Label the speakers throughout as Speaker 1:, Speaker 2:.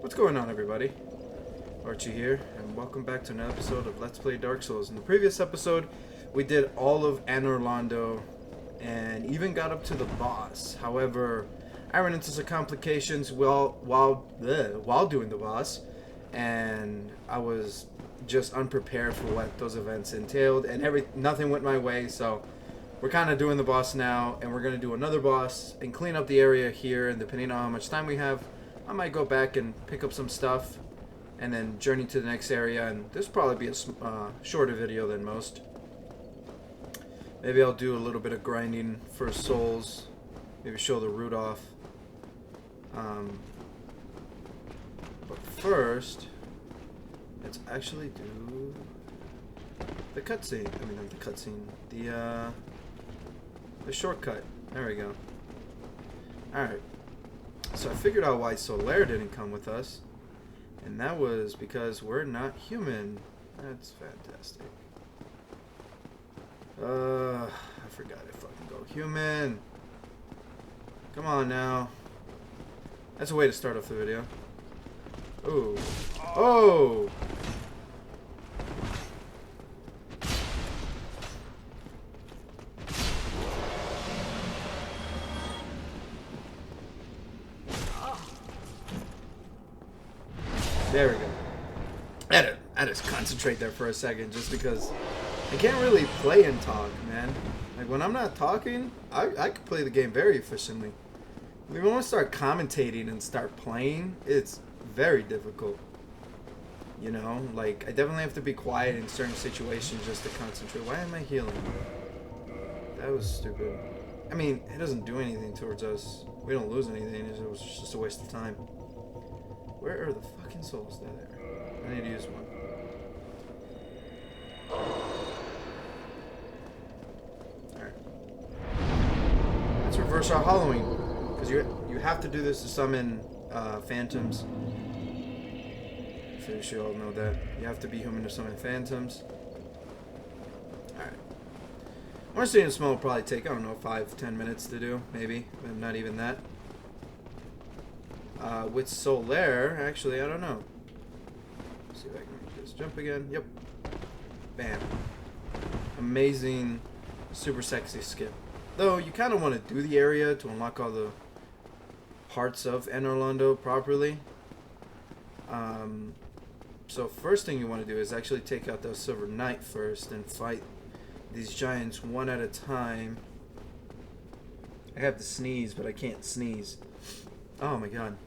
Speaker 1: What's going on, everybody? Archie here, and welcome back to another episode of Let's Play Dark Souls. In the previous episode, we did all of Anor Londo and even got up to the boss. However, I ran into some complications while doing the boss, and I was just unprepared for what those events entailed, and nothing went my way. So we're kind of doing the boss now, and we're going to do another boss and clean up the area here. And depending on how much time we have, I might go back and pick up some stuff and then journey to the next area. And this will probably be a shorter video than most. Maybe I'll do a little bit of grinding for souls. Maybe show the route off. But first, let's actually do the cutscene. I mean, not the cutscene. The shortcut. There we go. Alright. So I figured out why Solaire didn't come with us. And that was because we're not human. That's fantastic. I forgot if I can go human. Come on now. That's a way to start off the video. Ooh. Oh! There we go. I had to concentrate there for a second just because I can't really play and talk, man. Like, when I'm not talking, I can play the game very efficiently. When I want to start commentating and start playing, it's very difficult. You know? Like, I definitely have to be quiet in certain situations just to concentrate. Why am I healing? That was stupid. I mean, it doesn't do anything towards us. We don't lose anything. It was just a waste of time. Where are the fucking souls? There. I need to use one. Alright. Let's reverse our hollowing. Because you have to do this to summon phantoms. I'm sure you should all know that. You have to be human to summon phantoms. Alright. Ornstein and Smough will probably take, I don't know, 5-10 minutes to do. Maybe. Not even that. With Solaire, actually, I don't know. Let's see if I can make this jump again. Yep. Bam. Amazing, super sexy skip. Though, you kind of want to do the area to unlock all the parts of Anor Londo properly. So first thing you want to do is actually take out the Silver Knight first and fight these giants one at a time. I have to sneeze, but I can't sneeze. Oh my god.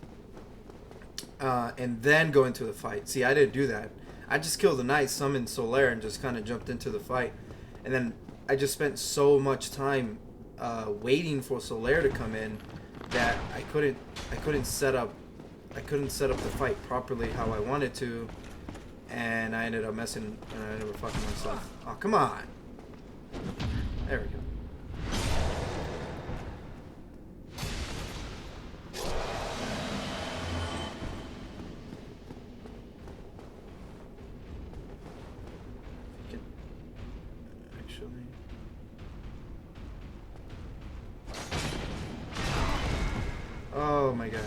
Speaker 1: And then go into the fight. See, I didn't do that. I just killed the knight, summoned Solaire, and just kind of jumped into the fight. And then I just spent so much time waiting for Solaire to come in that I couldn't set up the fight properly how I wanted to, and I ended up messing. I ended up fucking myself. Oh, come on. There we go. Oh my god.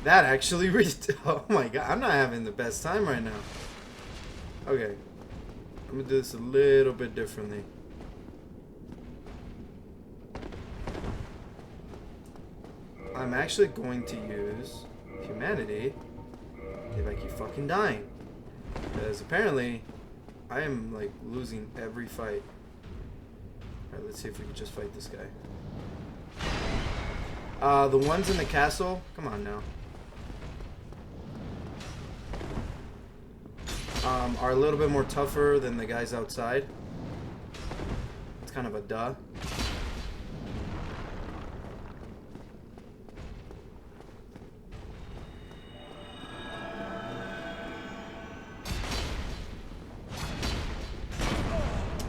Speaker 1: That actually reached. Oh my god. I'm not having the best time right now. Okay. I'm gonna do this a little bit differently. I'm actually going to use humanity if I keep fucking dying. Because apparently, I am like losing every fight. Alright, let's see if we can just fight this guy. The ones in the castle, come on now. Are a little bit more tougher than the guys outside. It's kind of a duh.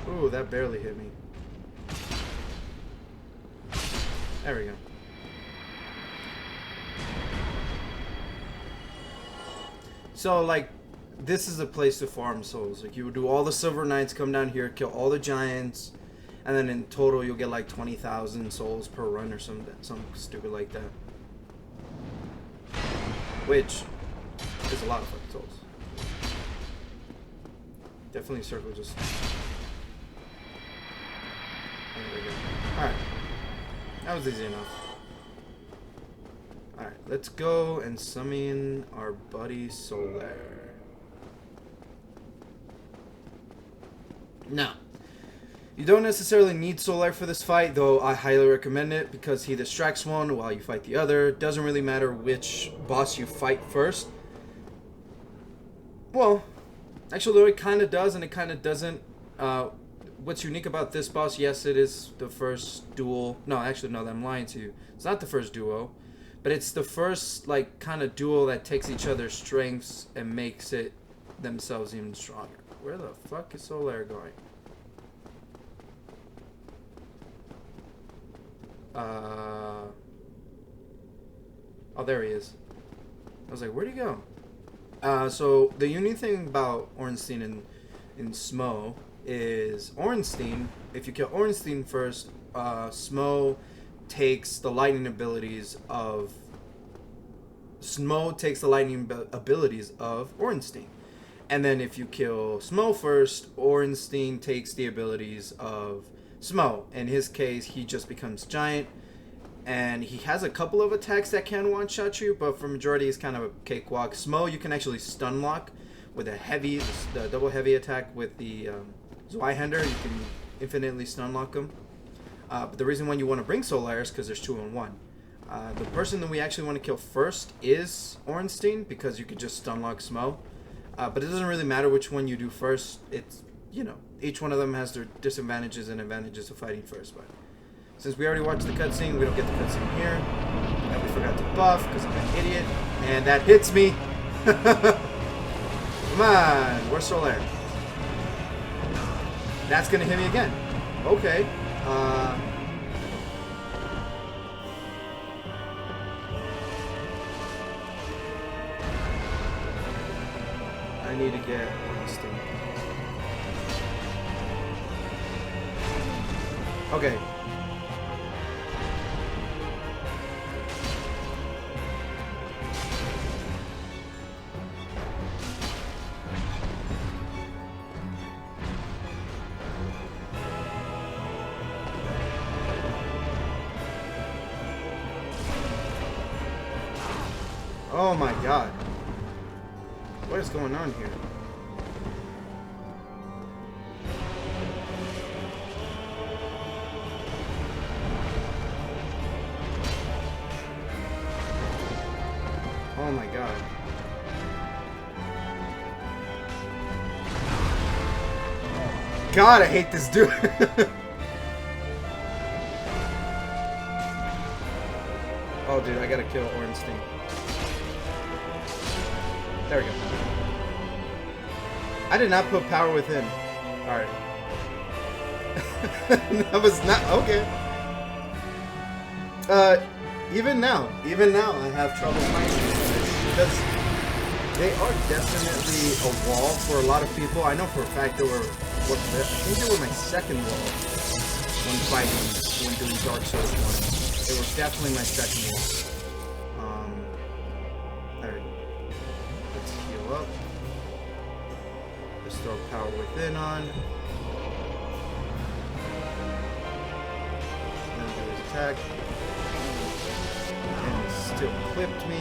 Speaker 1: Ooh, that barely hit me. There we go. So, like, this is a place to farm souls. Like, you would do all the Silver Knights, come down here, kill all the giants, and then in total you'll get like 20,000 souls per run or something stupid like that. Which is a lot of fucking souls. Definitely circle just... There we go. Alright. That was easy enough. Alright, let's go and summon our buddy Solaire. Now, you don't necessarily need Solaire for this fight, though I highly recommend it because he distracts one while you fight the other. Doesn't really matter which boss you fight first. Well, actually, it kind of does and it kind of doesn't. What's unique about this boss, yes, it is the first duel. No, actually, no, I'm lying to you. It's not the first duo, but it's the first, like, kind of duel that takes each other's strengths and makes it themselves even stronger. Where the fuck is Solaire going? Oh, there he is. I was like, where'd he go? So the unique thing about Ornstein in Smough is Ornstein, if you kill Ornstein first, Smough takes the lightning abilities of Ornstein. And then if you kill Smough first, Ornstein takes the abilities of Smough. In his case, he just becomes giant. And he has a couple of attacks that can one-shot you, but for majority, he's kind of a cakewalk. Smough, you can actually stun lock with the double heavy attack with the Zweihander. You can infinitely stun lock him. But the reason why you want to bring Solaire is because there's 2 in 1. The person that we actually want to kill first is Ornstein, because you could just stun lock Smough. But it doesn't really matter which one you do first. It's, you know, each one of them has their disadvantages and advantages of fighting first. But since we already watched the cutscene, we don't get the cutscene here. And we forgot to buff because I'm an idiot. And that hits me. Come on, where's Solaire? That's gonna hit me again. Okay. I need to get Ornstein. Okay. Oh my god. What is going on here? Oh my god. God, I hate this dude. Oh dude, I gotta kill Ornstein. There we go. I did not put power within. Alright. That was not... Okay. Even now I have trouble finding it. Because they are definitely a wall for a lot of people. I know for a fact they were... I think they were my second wall when doing Dark Souls 1. They were definitely my second wall. Alright. Let's heal up. Let's throw power within on. Then do his attack. And he still clipped me.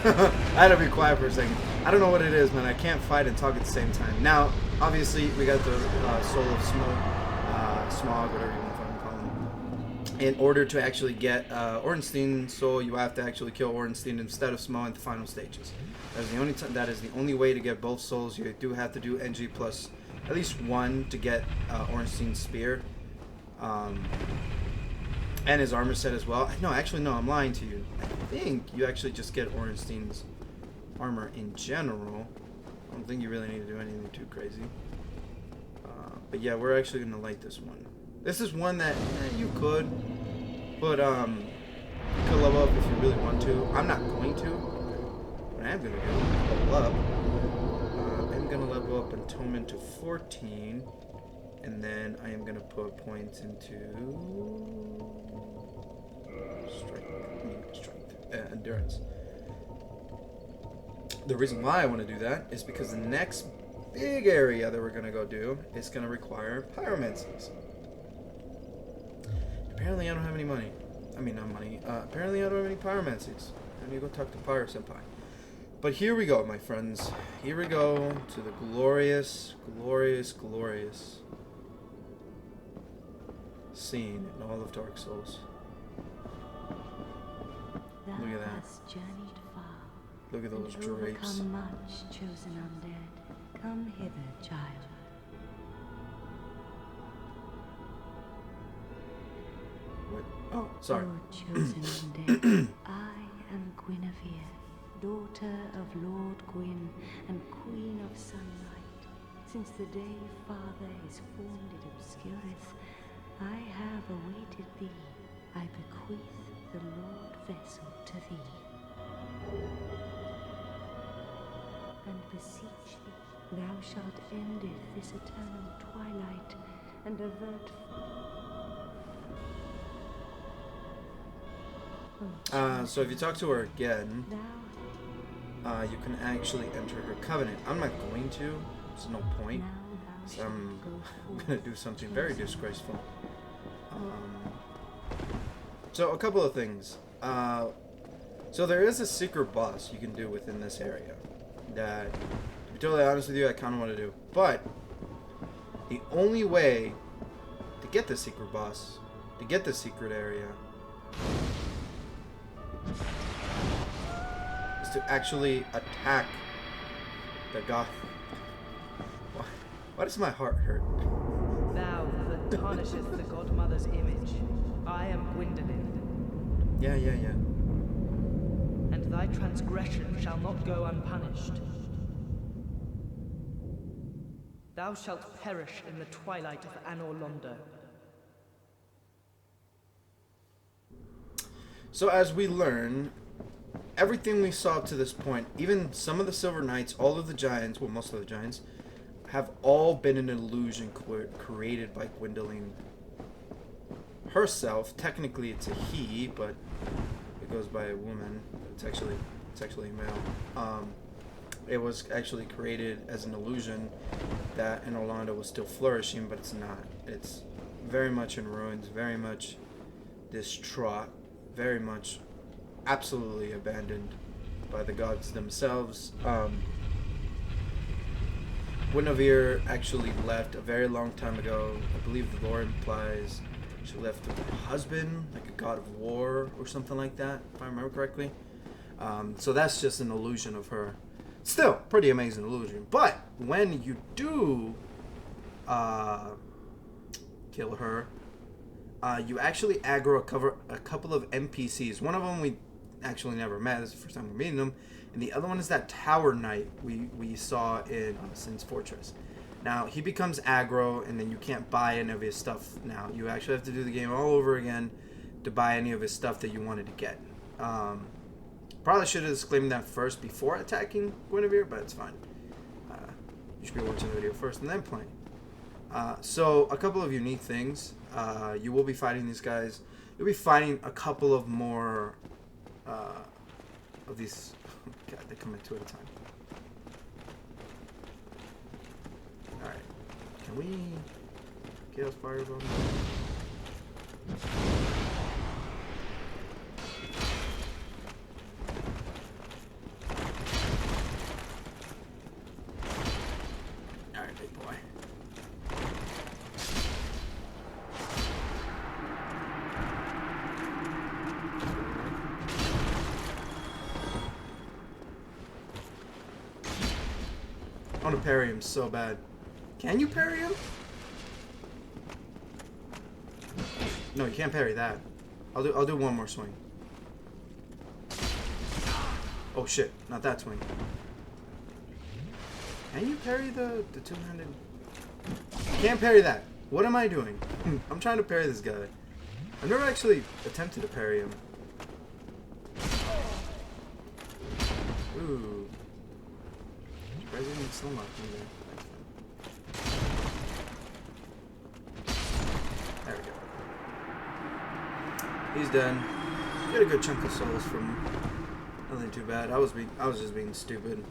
Speaker 1: I had to be quiet for a second. I don't know what it is, man. I can't fight and talk at the same time. Now, obviously, we got the soul of Smough, whatever you want to call him. In order to actually get Ornstein's soul, you have to actually kill Ornstein instead of Smough in the final stages. That is the only way to get both souls. You do have to do NG plus at least one to get Ornstein's spear. And his armor set as well. No, actually, no, I'm lying to you. I think you actually just get Ornstein's armor in general. I don't think you really need to do anything too crazy. But yeah, we're actually going to light this one. This is one that you could, but you could level up if you really want to. I'm not going to. What I am going to do is level up. I'm going to level up Atonement to 14. And then I am going to put points into endurance. The reason why I want to do that is because the next big area that we're going to go do is going to require pyromancies. Apparently I don't have any money. I mean, not money. Apparently I don't have any pyromancies. I need to go talk to Pyro Senpai. But here we go, my friends. Here we go to the glorious, glorious, glorious scene in all of Dark Souls. Look at that. Look at those drapes.
Speaker 2: Much, chosen undead. Come hither, child.
Speaker 1: What? Oh, sorry.
Speaker 2: O chosen undead, I am Guinevere, daughter of Lord Gwyn and Queen of Sunlight. Since the day Father is formed it obscureth, I have awaited thee. I bequeath the Lord vessel to thee. And beseech thee, thou shalt endeth this eternal twilight, and avert.
Speaker 1: So if you talk to her again, you can actually enter her covenant. I'm not going to. There's no point. So I'm gonna do something very disgraceful. So a couple of things. So there is a secret boss you can do within this area that, to be totally honest with you, I kind of want to do. But the only way to get the secret boss, to get the secret area, is to actually attack the god. Why does my heart hurt?
Speaker 3: Thou that tarnishest the godmother's image, I am Gwyndolin.
Speaker 1: Yeah.
Speaker 3: And thy transgression shall not go unpunished. Thou shalt perish in the twilight of Anor Londo.
Speaker 1: So as we learn, everything we saw up to this point, even some of the Silver Knights, all of the giants, well, most of the giants, have all been an illusion created by Gwyndolin herself. Technically, it's a he, but it goes by a woman. It's actually a male. It was actually created as an illusion that in Orlando was still flourishing, but it's not. It's very much in ruins, very much distraught, very much absolutely abandoned by the gods themselves. Guinevere actually left a very long time ago. I believe the lore implies she left with her husband, like a god of war or something like that, if I remember correctly. So that's just an illusion of her. Still, pretty amazing illusion. But when you do kill her, you actually aggro a couple of NPCs. One of them we actually never met. This is the first time we're meeting them. And the other one is that Tower Knight we saw in Sin's Fortress. Now, he becomes aggro, and then you can't buy any of his stuff now. You actually have to do the game all over again to buy any of his stuff that you wanted to get. Probably should have disclaimed that first before attacking Guinevere, but it's fine. You should be watching the video first and then playing. So, a couple of unique things. You will be fighting these guys. You'll be fighting a couple of more of these. God, they come in two at a time. Alright. Can we get those firebombs? Alright, big boy. I want to parry him so bad. Can you parry him? No, you can't parry that. I'll do one more swing. Oh shit, not that swing. Can you parry the two-handed? Can't parry that. What am I doing? I'm trying to parry this guy. I've never actually attempted to parry him. Ooh. Resident Smough in there. There we go. He's done. Get a good chunk of souls from. Nothing too bad. I was just being stupid.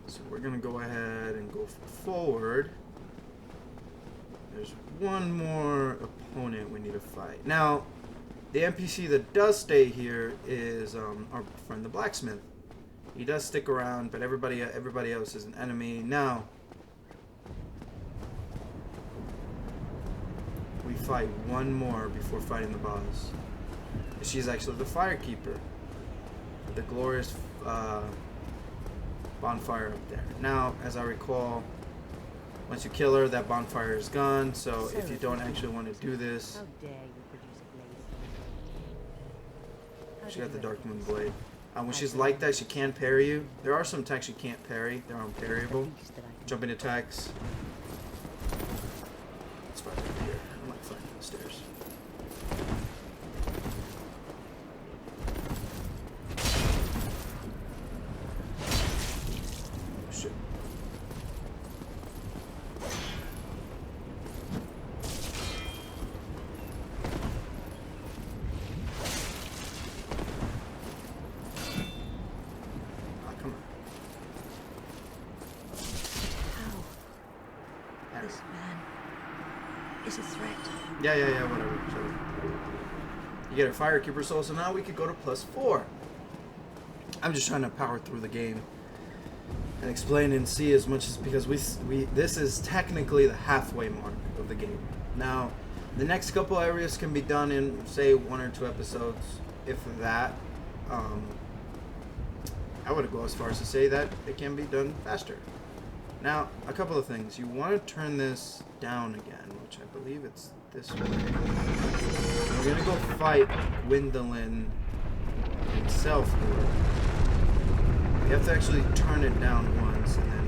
Speaker 1: So we're gonna go ahead and go forward. There's one more opponent we need to fight. Now, the NPC that does stay here is our friend the blacksmith. He does stick around, but everybody else is an enemy. Now, we fight one more before fighting the boss. She's actually the firekeeper. The glorious bonfire up there. Now, as I recall, once you kill her, that bonfire is gone. So if you don't actually want to do this,
Speaker 2: How dare you produce a blaze?
Speaker 1: she got the Dark Moon Blade. When she's like that, she can parry you. There are some attacks she can't parry. They're unparryable. Jumping attacks. Let's fight over here. I like fighting on the stairs. Oh, shit.
Speaker 2: This man is a threat.
Speaker 1: Yeah, whatever. Shut up. You get a Firekeeper soul, so now we could go to +4. I'm just trying to power through the game and explain and see as much as, because this is technically the halfway mark of the game. Now, the next couple areas can be done in, say, 1 or 2 episodes, if that. I would go as far as to say that it can be done faster. Now, a couple of things. You want to turn this down again, which I believe it's this way. We're going to go fight Gwyndolin himself here. You have to actually turn it down once and then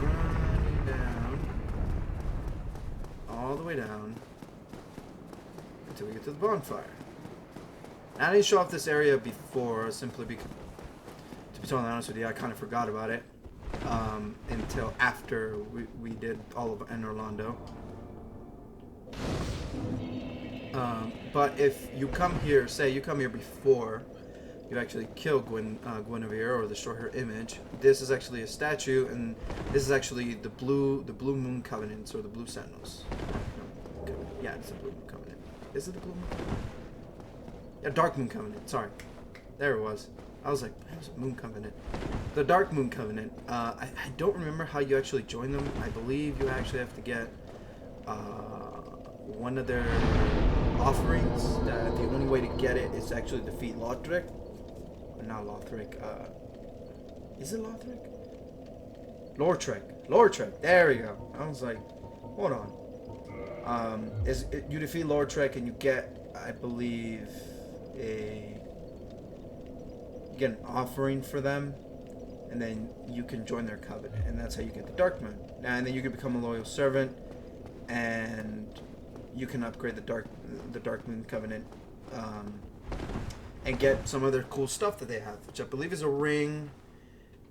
Speaker 1: run down. All the way down. Until we get to the bonfire. Now, I didn't show off this area before, simply because, to be totally honest with you, I kind of forgot about it. Until after we did all of Orlando. But if you come here, say you come here before you actually kill Guinevere or destroy her image, this is actually a statue, and this is actually the Blue Moon Covenants, or the Blue Sentinels. No, yeah, it's the Blue Moon Covenant. Is it the Blue Moon Covenant? Yeah, Dark Moon Covenant. Sorry, there it was. I was like, it was a Moon Covenant. The Dark Moon Covenant. I don't remember how you actually join them. I believe you actually have to get one of their offerings. The only way to get it is to actually defeat Lothric. Not Lothric. Is it Lothric? Lortrek. There we go. I was like, hold on. You defeat Lothric and you get, I believe, you get an offering for them, and then you can join their covenant, and that's how you get the Dark Moon. And then you can become a loyal servant, and you can upgrade the Dark Moon Covenant, and get some other cool stuff that they have, which I believe is a ring,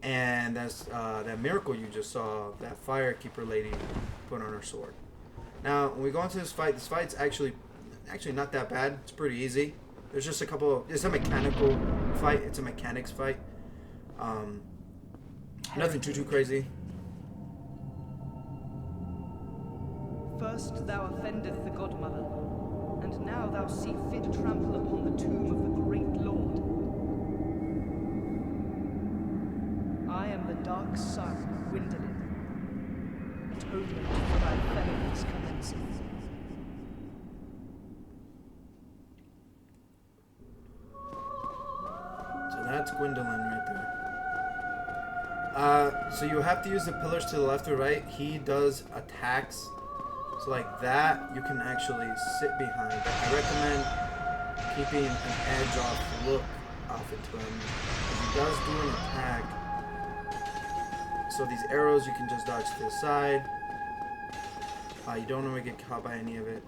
Speaker 1: and that's that miracle you just saw, that Firekeeper lady put on her sword. Now, when we go into this fight's actually not that bad. It's pretty easy. There's just a couple. It's a mechanical fight. It's a mechanics fight. Nothing too crazy.
Speaker 3: First thou offendest the Godmother, and now thou see fit to trample upon the tomb of the great Lord. I am the dark sun, Gwyndolin. Atonement for thy felonies commences.
Speaker 1: So that's Gwyndolin right there. So you have to use the pillars to the left or right. He does attacks. So like that, you can actually sit behind. But I recommend keeping an edge off look off into him. He does do an attack. So these arrows you can just dodge to the side. You don't want to get caught by any of it.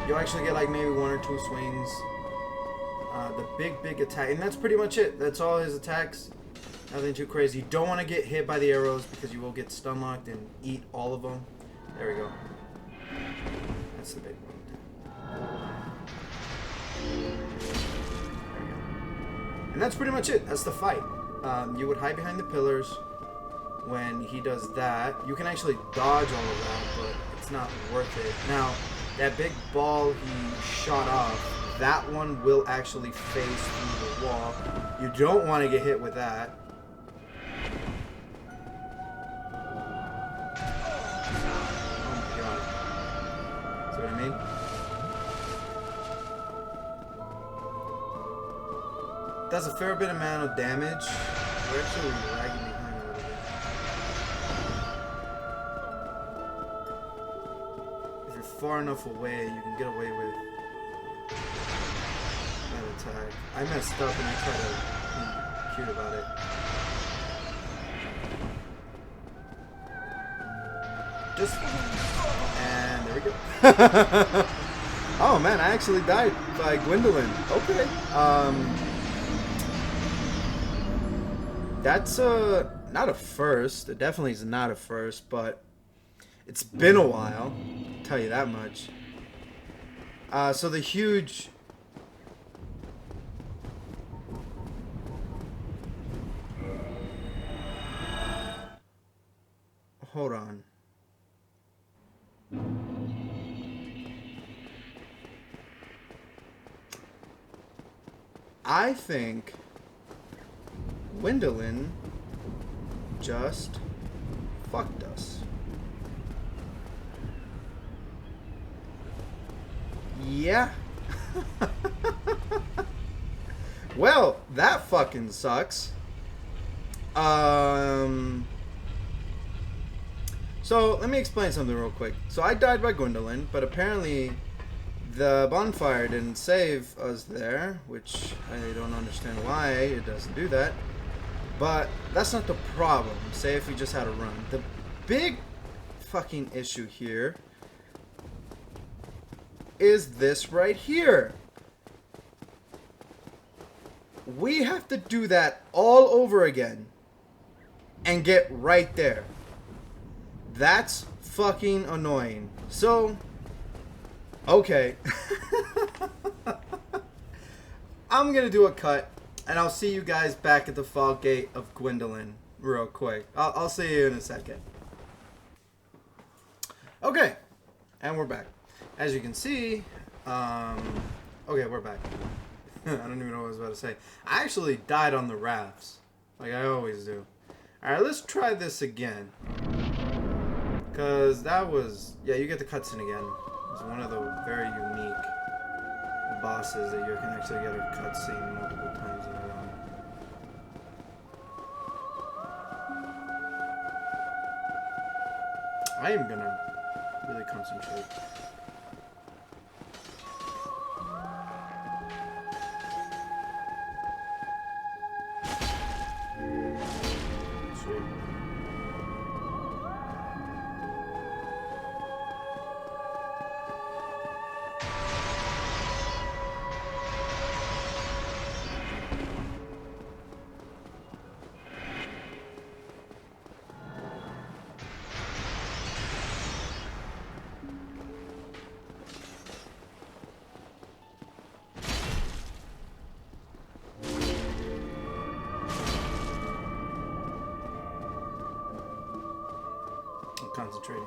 Speaker 1: You'll actually get like maybe 1 or 2 swings. The big attack, and that's pretty much it. That's all his attacks. Nothing too crazy. You don't want to get hit by the arrows because you will get stun locked and eat all of them. There we go. That's the big one. There we go. And that's pretty much it. That's the fight. You would hide behind the pillars when he does that. You can actually dodge all of that, but it's not worth it. Now, that big ball he shot off, that one will actually phase through the wall. You don't want to get hit with that. Oh my god. See what I mean? Does a fair bit amount of damage. We're actually lagging behind a little bit. If you're far enough away, you can get away with that attack. I messed up and I tried to be cute about it. Just... And there we go. Oh man, I actually died by Gwyndolin. Okay. That's not a first. It definitely is not a first, but it's been a while. I'll tell you that much. So the huge... Hold on. I think Gwyndolin just fucked us. Yeah. Well, that fucking sucks. So, let me explain something real quick. So, I died by Gwyndolin, but apparently the bonfire didn't save us there, which I don't understand why it doesn't do that. But that's not the problem. Say if we just had a run. The big fucking issue here is this right here. We have to do that all over again and get right there. That's fucking annoying. So, okay. I'm gonna do a cut, and I'll see you guys back at the fog gate of Gwyndolin real quick. I'll see you in a second. Okay, and we're back. As you can see, okay, we're back. I don't even know what I was about to say. I actually died on the rafts, like I always do. Alright, let's try this again. Because that was... Yeah, you get the cutscene again. It's one of the very unique bosses that you can actually get a cutscene multiple times in a row. I am gonna really concentrate. Sweet. Concentrating.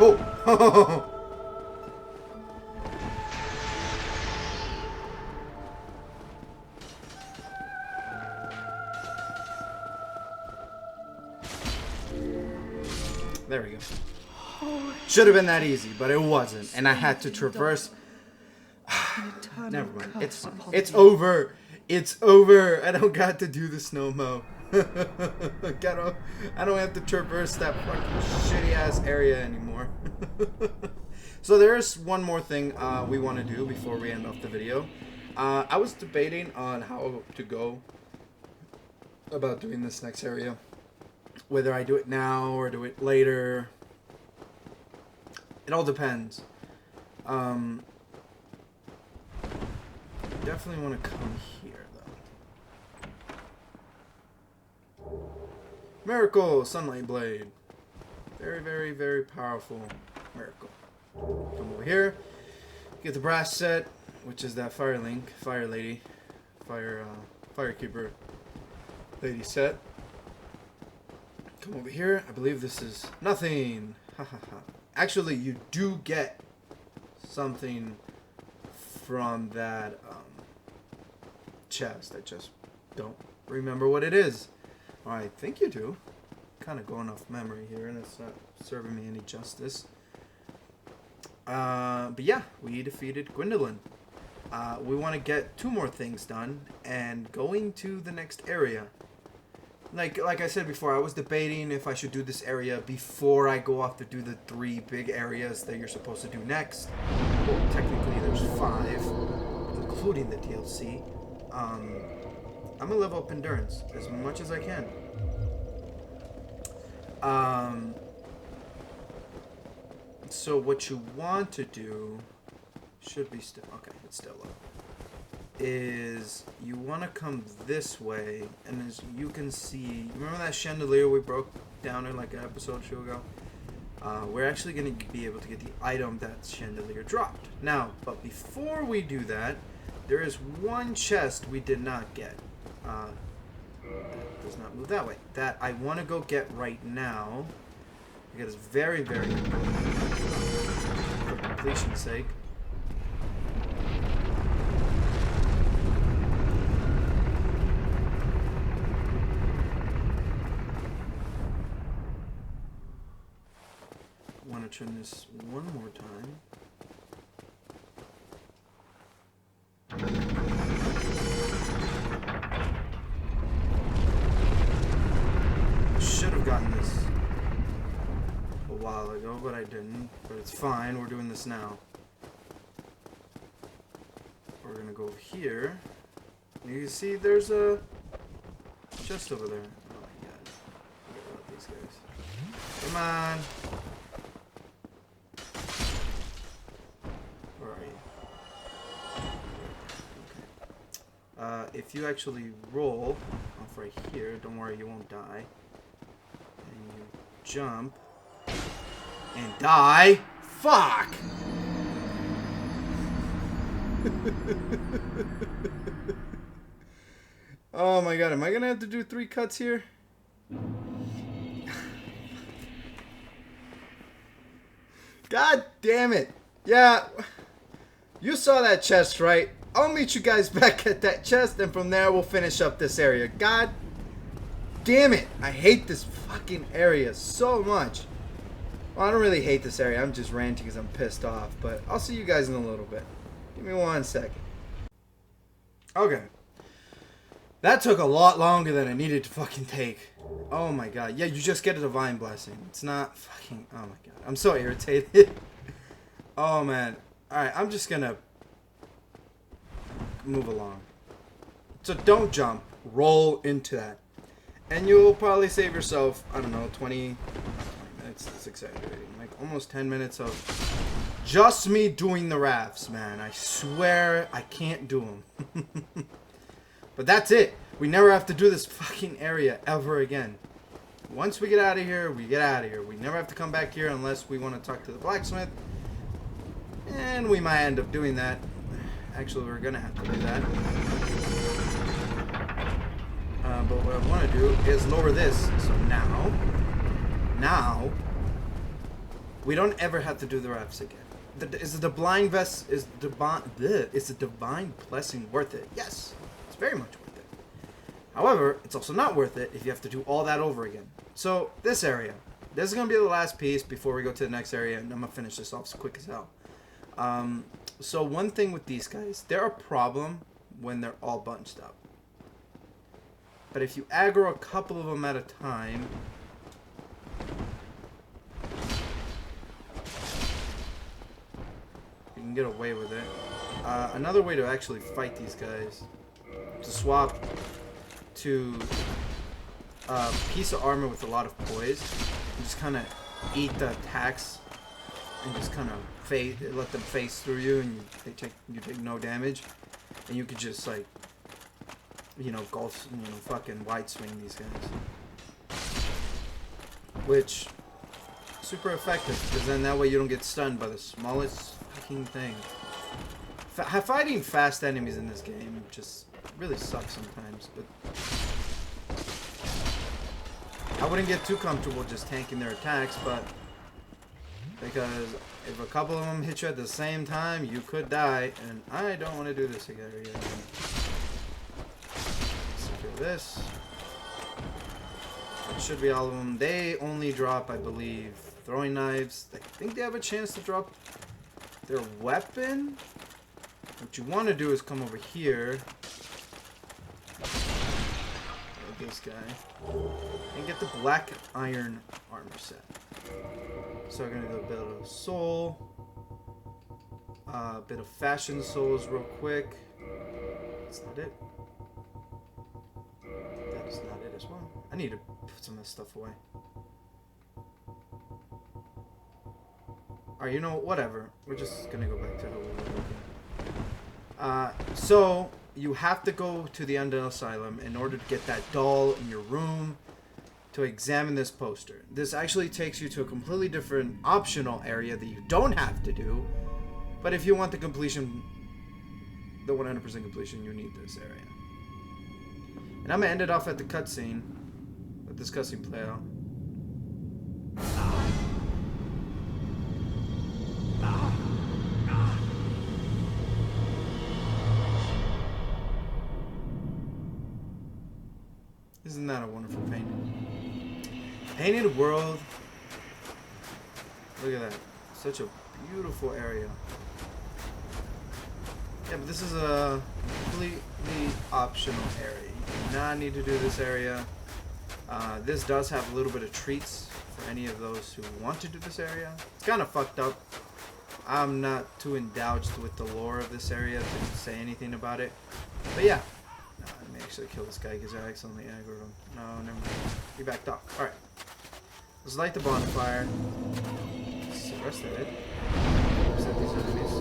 Speaker 1: Oh! There we go. Should have been that easy, but it wasn't. And I had to traverse. Never mind. It's fine. It's over. It's over. I don't got to do the snow mow. I don't have to traverse that fucking shitty ass area anymore. So there's one more thing we want to do before we end off the video. I was debating on how to go about doing this next area. Whether I do it now or do it later. It all depends. Definitely want to come here, though. Miracle! Sunlight Blade. Very, very, very powerful miracle. Come over here. Get the brass set, which is that fire link, fire lady, firekeeper lady set. Come over here. I believe this is nothing. Ha ha ha. Actually, you do get something from that chest. I just don't remember what it is. I think you do. Kind of going off memory here, and it's not serving me any justice. But yeah, we defeated Gwyndolin. We want to get 2 more things done, and going to the next area. Like I said before, I was debating if I should do this area before I go off to do the 3 big areas that you're supposed to do next. Well, technically there's 5, including the DLC. I'm gonna level up endurance as much as I can. So what you want to do should be still okay. It's still up. Is you want to come this way, and as you can see, remember that chandelier we broke down in like an episode or 2 ago? We're actually going to be able to get the item that chandelier dropped. Now, but before we do that, there is one chest we did not get. That does not move that way. That I want to go get right now, because it's very, very important for completion's sake. Want to turn this one more time. Should have gotten this a while ago, but I didn't. But it's fine. We're doing this now. We're gonna go over here. You can see there's a chest over there. Oh my god! Forget about these guys. Come on. If you actually roll off right here, don't worry, you won't die. And you jump and die. Fuck! Oh my god, am I gonna have to do 3 cuts here? God damn it! Yeah, you saw that chest, right? I'll meet you guys back at that chest, and from there we'll finish up this area. God damn it! I hate this fucking area so much. Well, I don't really hate this area. I'm just ranting because I'm pissed off. But I'll see you guys in a little bit. Give me 1 second. Okay. That took a lot longer than I needed to fucking take. Oh my god. Yeah, you just get a divine blessing. It's not fucking... Oh my god. I'm so irritated. Oh man. Alright, I'm just gonna... move along. So don't jump. Roll into that. And you'll probably save yourself, I don't know, 20 minutes. That's exaggerating. Like almost 10 minutes of just me doing the rafts, man. I swear I can't do them. But that's it. We never have to do this fucking area ever again. Once we get out of here, we get out of here. We never have to come back here unless we want to talk to the blacksmith. And we might end up doing that. Actually, we're gonna have to do that. But what I want to do is lower this. So now, we don't ever have to do the rafts again. Is the divine vest? Is the divine blessing worth it? Yes, it's very much worth it. However, it's also not worth it if you have to do all that over again. So this area, this is gonna be the last piece before we go to the next area, and I'm gonna finish this off as quick as hell. So one thing with these guys, they're a problem when they're all bunched up. But if you aggro a couple of them at a time, you can get away with it. Another way to actually fight these guys, to swap to a piece of armor with a lot of poise, and just kind of eat the attacks and just kind of let them phase through you, and you take no damage, and you could just like, you know, fucking wide swing these guys, which super effective, because then that way you don't get stunned by the smallest fucking thing. Fighting fast enemies in this game just really sucks sometimes, but I wouldn't get too comfortable just tanking their attacks, but because if a couple of them hit you at the same time, you could die, and I don't want to do this again. Secure this. That should be all of them. They only drop, I believe, throwing knives. I think they have a chance to drop their weapon. What you want to do is come over here, like this guy, and get the black iron armor set. So we're gonna do a bit of soul, a bit of fashion souls real quick. That's not it. That is not it as well. I need to put some of this stuff away. Alright, you know, whatever. We're just gonna go back to how we were looking. So you have to go to the Undead Asylum in order to get that doll in your room to examine this poster. This actually takes you to a completely different optional area that you don't have to do, but if you want the completion, the 100% completion, you need this area. And I'm gonna end it off at the cutscene. Let this cutscene play out. Isn't that a wonderful painting? Painted world. Look at that. Such a beautiful area. Yeah, but this is a completely optional area. You do not need to do this area. This does have a little bit of treats for any of those who want to do this area. It's kind of fucked up. I'm not too indulged with the lore of this area to say anything about it. But yeah. No, I may actually kill this guy because I accidentally aggroed him. No, never mind. Be back, Doc. Alright. Let's light the bonfire. Rest of it. Reset these enemies.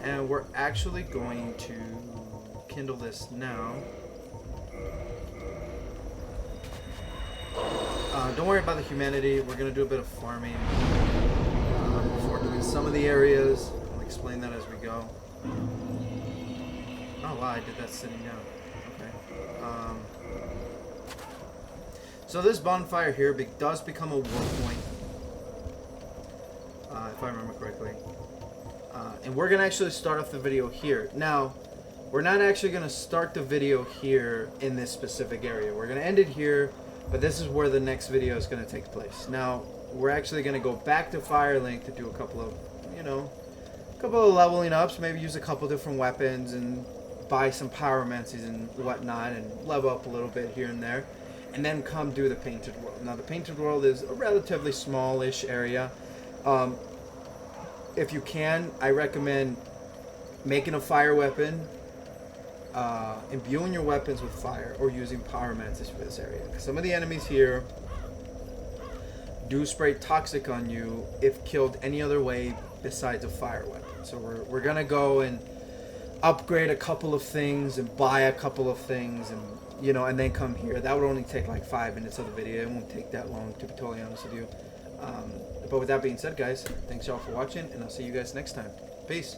Speaker 1: And we're actually going to kindle this now. Don't worry about the humanity. We're going to do a bit of farming before doing some of the areas. I'll explain that as we go. Oh wow, I did that sitting down. Okay. So this bonfire here does become a war point, if I remember correctly. And we're going to actually start off the video here. Now, we're not actually going to start the video here in this specific area. We're going to end it here, but this is where the next video is going to take place. Now, we're actually going to go back to Firelink to do a couple of, you know, leveling ups, maybe use a couple different weapons and buy some pyromancies and whatnot and level up a little bit here and there. And then come do the Painted World. Now, the Painted World is a relatively smallish area. If you can, I recommend making a fire weapon, imbuing your weapons with fire, or using pyromancies for this area. Because some of the enemies here do spray toxic on you if killed any other way besides a fire weapon. So we're gonna go and upgrade a couple of things and buy a couple of things, and you know, and then come here. That would only take like 5 minutes of the video. It won't take that long, to be totally honest with you. But with that being said, guys, thanks y'all for watching, and I'll see you guys next time. Peace.